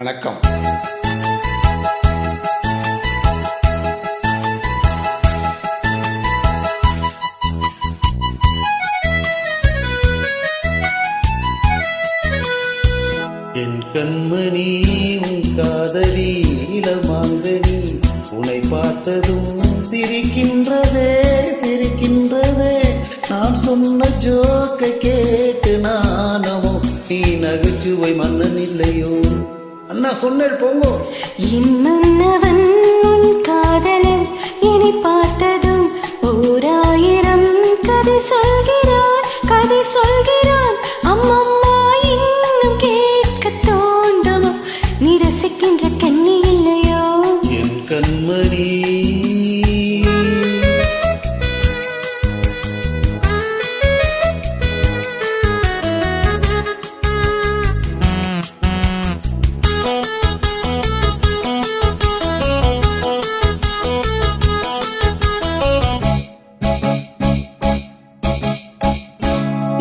வணக்கம். என் கண்மணி உன் காதலி இளமாங்கனி உன்னை பார்த்ததும் சிரிக்கின்றதே சிரிக்கின்றதே. நான் சொன்ன ஜோக்கை கேட்டு நானமோ நீ நகைச்சுவை மன்னன் இல்லையோ. அண்ணா சொன்னேன் போங்கோ. என் மன்னவன் உன் காதலன் என்னை பார்த்ததும் 1000 கதை சொல்கிறான் கதை சொல்கிறான். அம்மம்மா இன்னும் கேட்க தோண்டமோ நீ ரசிக்கின்ற கண்ணி இல்லையோ. என் கண்மணி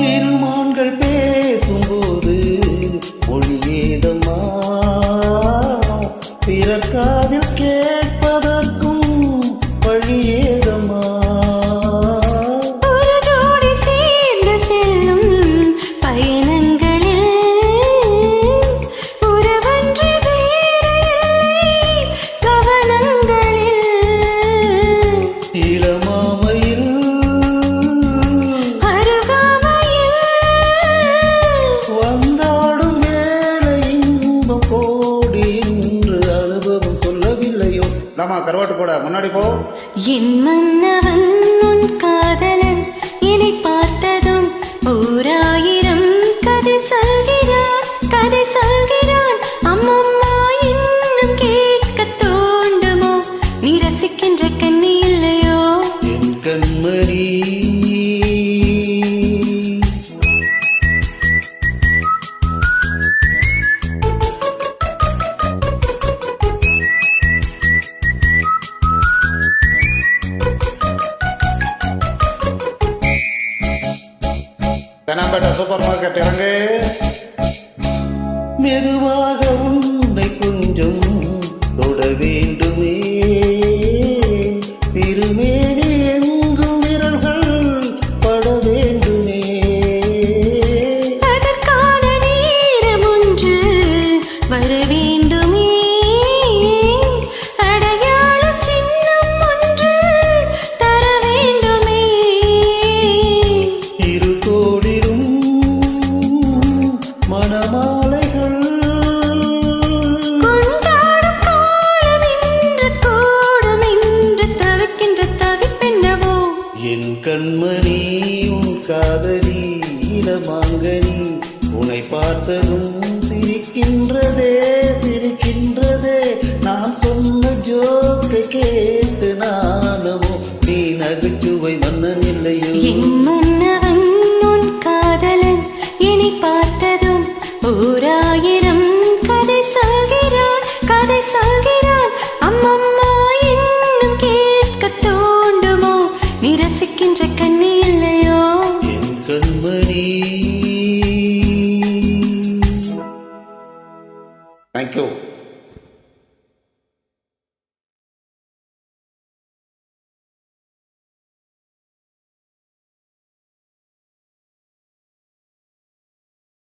இருமான்கள் பேசும்போது மொழியேதம்மா பிறர் காதில் கேட்பதற்கும் வழியேதம்மா. ஒரு ஜோடி சேர்ந்து செல்லும் பயணங்களில் உறவன்றி வேறு இல்லை கவனங்களில். இளமாமையில் வந்தாடும் வேலை இன்பம் கோடி என்று அனுபவம் சொல்லவில்லையோ. நாமா கருவாட்டு போட முன்னாடி போ. என் மன்னவன் உன் காதலன் என்னை பார்த்ததும் 1000 கதை சொல்கிறான் கதை சொல்கிறான். அம்மம்மா இன்னும் கேட்க தோண்டுமோ நீ ரசிக்கின்ற கண்ணி இல்லையோ. என் கண்மணி கனாம்பேட்டை சூப்பர் மார்க்கெட் இறங்கு. மெதுவாக உன்னை கொஞ்சம் தொட வேண்டுமே. திருமேனி எங்கும் விரல்கள் பட வேண்டுமே. அதற்கான நேரம் ஒன்று வர வேண்டுமே. அடையாள சின்னம் ஒன்று தர வேண்டுமே. இரு கோடிடும் மணமாலைகள் கொண்டாடும் காலம் இன்று கூடும் என்று தவிக்கின்ற தவிப்பென்னவோ. என் கண்மணி உன் காதலி இளமாங்கனி உன்னை பார்த்ததும் சிரிக்கின்றதே சிரிக்கின்றதே. நான் சொன்ன ஜோக்கை கேட்டு நானமோ நீ நகைச்சுவை மன்னன் இல்லையோ. என் மன்னவன் உன் காதலன் என்னை பார்த்ததும் 1000 கதை சொல்கிறான் கதை சொல்கிறான். அம்மம்மா இன்னும் கேட்க தோண்டுமோ நீ ரசிக்கின்ற கண்ணி இல்லையோ. என் கண்மணி. தேங்க்யூ.